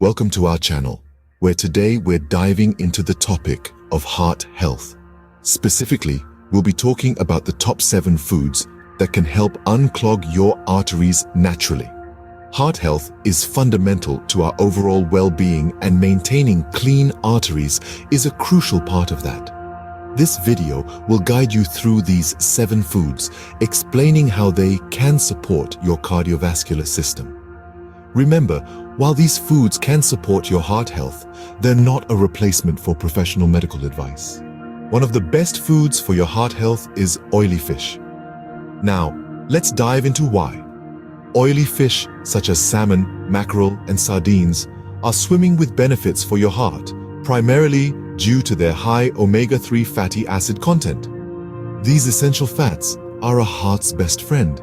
Welcome to our channel, where today we're diving into the topic of heart health. Specifically, we'll be talking about the top 7 foods that can help unclog your arteries naturally. Heart health is fundamental to our overall well-being, and maintaining clean arteries is a crucial part of that. This video will guide you through these 7 foods, explaining how they can support your cardiovascular system. Remember, while these foods can support your heart health, they're not a replacement for professional medical advice. One of the best foods for your heart health is oily fish. Now, let's dive into why. Oily fish, such as salmon, mackerel, and sardines, are swimming with benefits for your heart, primarily due to their high omega-3 fatty acid content. These essential fats are a heart's best friend.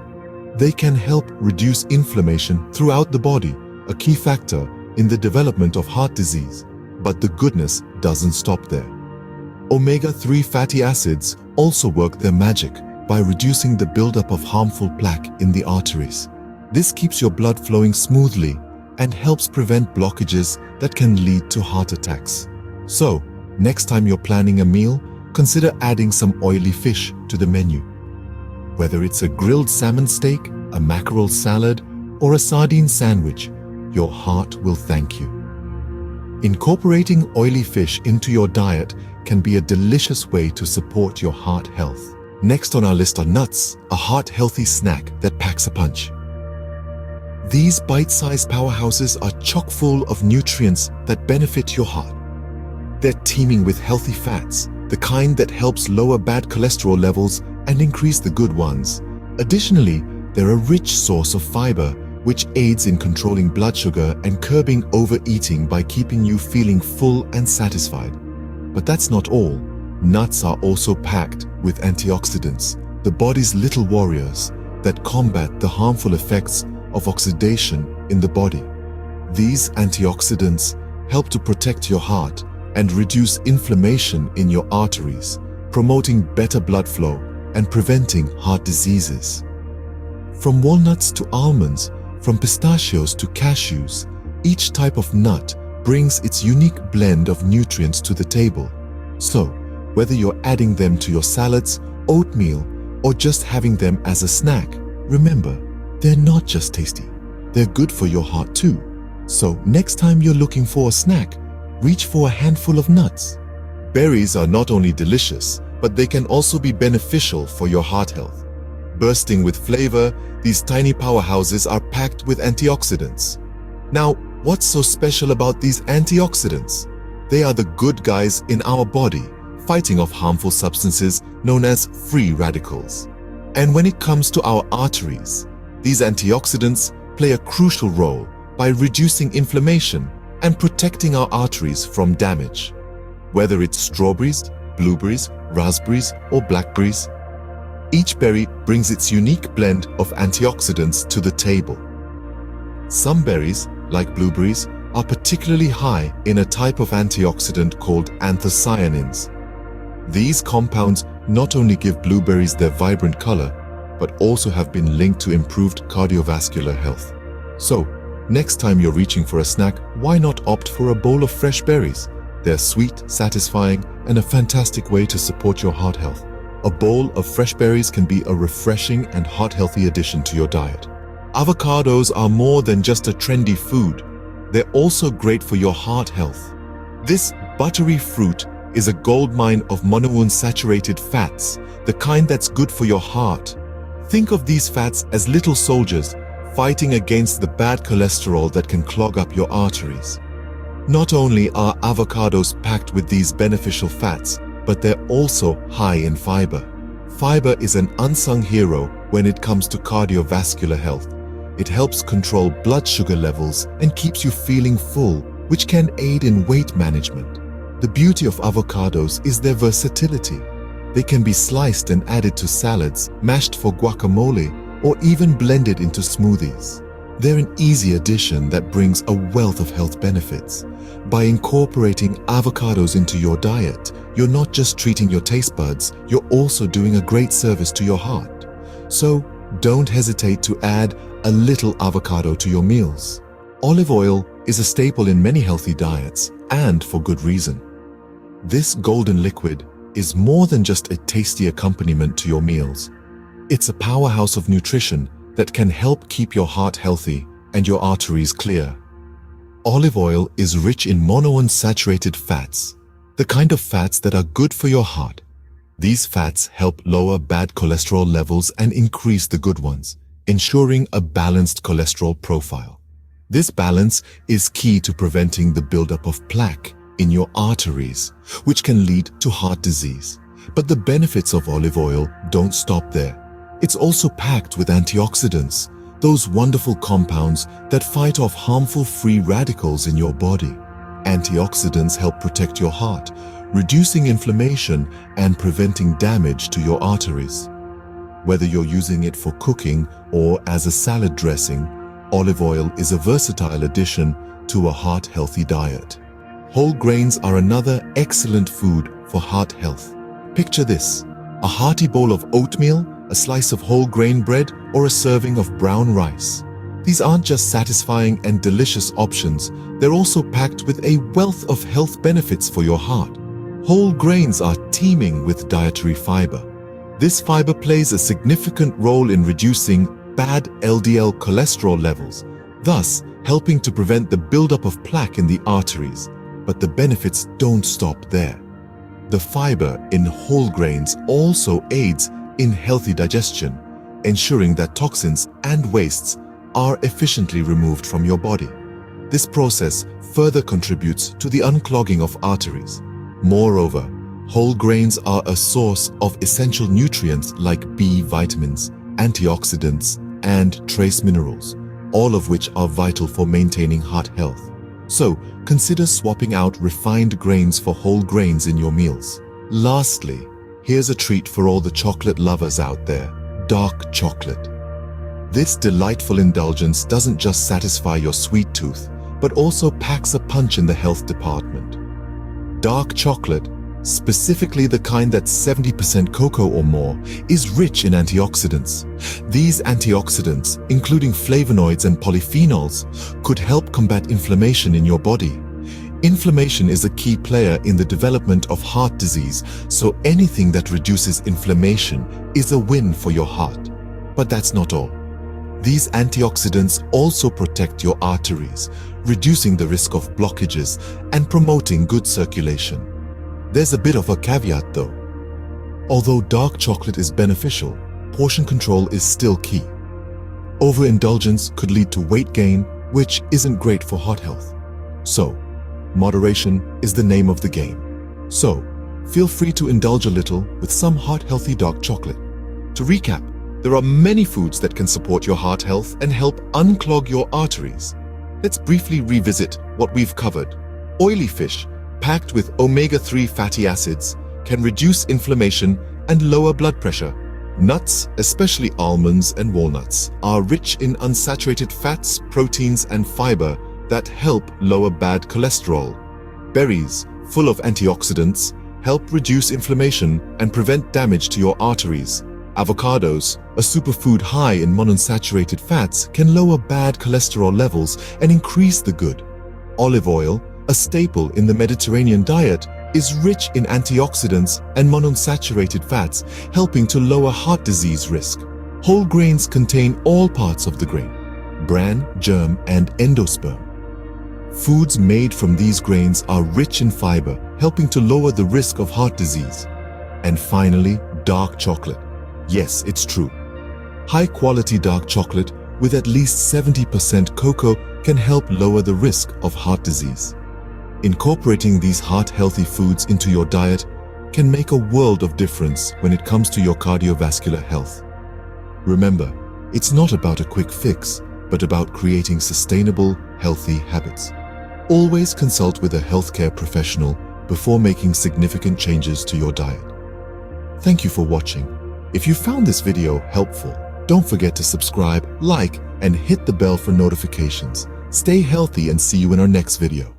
They can help reduce inflammation throughout the body, a key factor in the development of heart disease. But the goodness doesn't stop there. Omega-3 fatty acids also work their magic by reducing the buildup of harmful plaque in the arteries. This keeps your blood flowing smoothly and helps prevent blockages that can lead to heart attacks. So, next time you're planning a meal, consider adding some oily fish to the menu. Whether it's a grilled salmon steak, a mackerel salad, or a sardine sandwich, your heart will thank you. Incorporating oily fish into your diet can be a delicious way to support your heart health. Next on our list are nuts, a heart-healthy snack that packs a punch. These bite-sized powerhouses are chock full of nutrients that benefit your heart. They're teeming with healthy fats, the kind that helps lower bad cholesterol levels and increase the good ones. Additionally, they're a rich source of fiber, which aids in controlling blood sugar and curbing overeating by keeping you feeling full and satisfied. But that's not all. Nuts are also packed with antioxidants, the body's little warriors that combat the harmful effects of oxidation in the body. These antioxidants help to protect your heart and reduce inflammation in your arteries, promoting better blood flow and preventing heart diseases. From walnuts to almonds, from pistachios to cashews, each type of nut brings its unique blend of nutrients to the table. So, whether you're adding them to your salads, oatmeal, or just having them as a snack, remember, they're not just tasty, they're good for your heart too. So, next time you're looking for a snack, reach for a handful of nuts. Berries are not only delicious, but they can also be beneficial for your heart health. Bursting with flavor, these tiny powerhouses are packed with antioxidants. Now, what's so special about these antioxidants? They are the good guys in our body, fighting off harmful substances known as free radicals. And when it comes to our arteries, these antioxidants play a crucial role by reducing inflammation and protecting our arteries from damage. Whether it's strawberries, blueberries, raspberries, or blackberries, each berry brings its unique blend of antioxidants to the table. Some berries, like blueberries, are particularly high in a type of antioxidant called anthocyanins. These compounds not only give blueberries their vibrant color, but also have been linked to improved cardiovascular health. So, next time you're reaching for a snack, why not opt for a bowl of fresh berries? They're sweet, satisfying, and a fantastic way to support your heart health. A bowl of fresh berries can be a refreshing and heart-healthy addition to your diet. Avocados are more than just a trendy food. They're also great for your heart health. This buttery fruit is a goldmine of monounsaturated fats, the kind that's good for your heart. Think of these fats as little soldiers fighting against the bad cholesterol that can clog up your arteries. Not only are avocados packed with these beneficial fats, but they're also high in fiber. Fiber is an unsung hero when it comes to cardiovascular health. It helps control blood sugar levels and keeps you feeling full, which can aid in weight management. The beauty of avocados is their versatility. They can be sliced and added to salads, mashed for guacamole, or even blended into smoothies. They're an easy addition that brings a wealth of health benefits. By incorporating avocados into your diet, you're not just treating your taste buds, you're also doing a great service to your heart. So, don't hesitate to add a little avocado to your meals. Olive oil is a staple in many healthy diets, and for good reason. This golden liquid is more than just a tasty accompaniment to your meals. It's a powerhouse of nutrition that can help keep your heart healthy and your arteries clear. Olive oil is rich in monounsaturated fats, the kind of fats that are good for your heart. These fats help lower bad cholesterol levels and increase the good ones, ensuring a balanced cholesterol profile. This balance is key to preventing the buildup of plaque in your arteries, which can lead to heart disease. But the benefits of olive oil don't stop there. It's also packed with antioxidants, those wonderful compounds that fight off harmful free radicals in your body. Antioxidants help protect your heart, reducing inflammation and preventing damage to your arteries. Whether you're using it for cooking or as a salad dressing, olive oil is a versatile addition to a heart-healthy diet. Whole grains are another excellent food for heart health. Picture this: a hearty bowl of oatmeal, a slice of whole grain bread, or a serving of brown rice. These aren't just satisfying and delicious options, they're also packed with a wealth of health benefits for your heart. Whole grains are teeming with dietary fiber. This fiber plays a significant role in reducing bad LDL cholesterol levels, thus helping to prevent the buildup of plaque in the arteries. But the benefits don't stop there. The fiber in whole grains also aids in healthy digestion, ensuring that toxins and wastes are efficiently removed from your body. This process further contributes to the unclogging of arteries. Moreover, whole grains are a source of essential nutrients like B vitamins, antioxidants, and trace minerals, all of which are vital for maintaining heart health. So, consider swapping out refined grains for whole grains in your meals. Lastly, here's a treat for all the chocolate lovers out there: dark chocolate. This delightful indulgence doesn't just satisfy your sweet tooth, but also packs a punch in the health department. Dark chocolate, specifically the kind that's 70% cocoa or more, is rich in antioxidants. These antioxidants, including flavonoids and polyphenols, could help combat inflammation in your body. Inflammation is a key player in the development of heart disease, so anything that reduces inflammation is a win for your heart. But that's not all. These antioxidants also protect your arteries, reducing the risk of blockages and promoting good circulation. There's a bit of a caveat though. Although dark chocolate is beneficial, portion control is still key. Overindulgence could lead to weight gain, which isn't great for heart health. So, moderation is the name of the game. So, feel free to indulge a little with some heart-healthy dark chocolate. To recap, there are many foods that can support your heart health and help unclog your arteries. Let's briefly revisit what we've covered. Oily fish, packed with omega-3 fatty acids, can reduce inflammation and lower blood pressure. Nuts, especially almonds and walnuts, are rich in unsaturated fats, proteins, and fiber that help lower bad cholesterol. Berries, full of antioxidants, help reduce inflammation and prevent damage to your arteries. Avocados, a superfood high in monounsaturated fats, can lower bad cholesterol levels and increase the good. Olive oil, a staple in the Mediterranean diet, is rich in antioxidants and monounsaturated fats, helping to lower heart disease risk. Whole grains contain all parts of the grain: bran, germ, and endosperm. Foods made from these grains are rich in fiber, helping to lower the risk of heart disease. And finally, dark chocolate. Yes, it's true. High-quality dark chocolate with at least 70% cocoa can help lower the risk of heart disease. Incorporating these heart-healthy foods into your diet can make a world of difference when it comes to your cardiovascular health. Remember, it's not about a quick fix, but about creating sustainable, healthy habits. Always consult with a healthcare professional before making significant changes to your diet. Thank you for watching. If you found this video helpful, don't forget to subscribe, like, and hit the bell for notifications. Stay healthy and see you in our next video.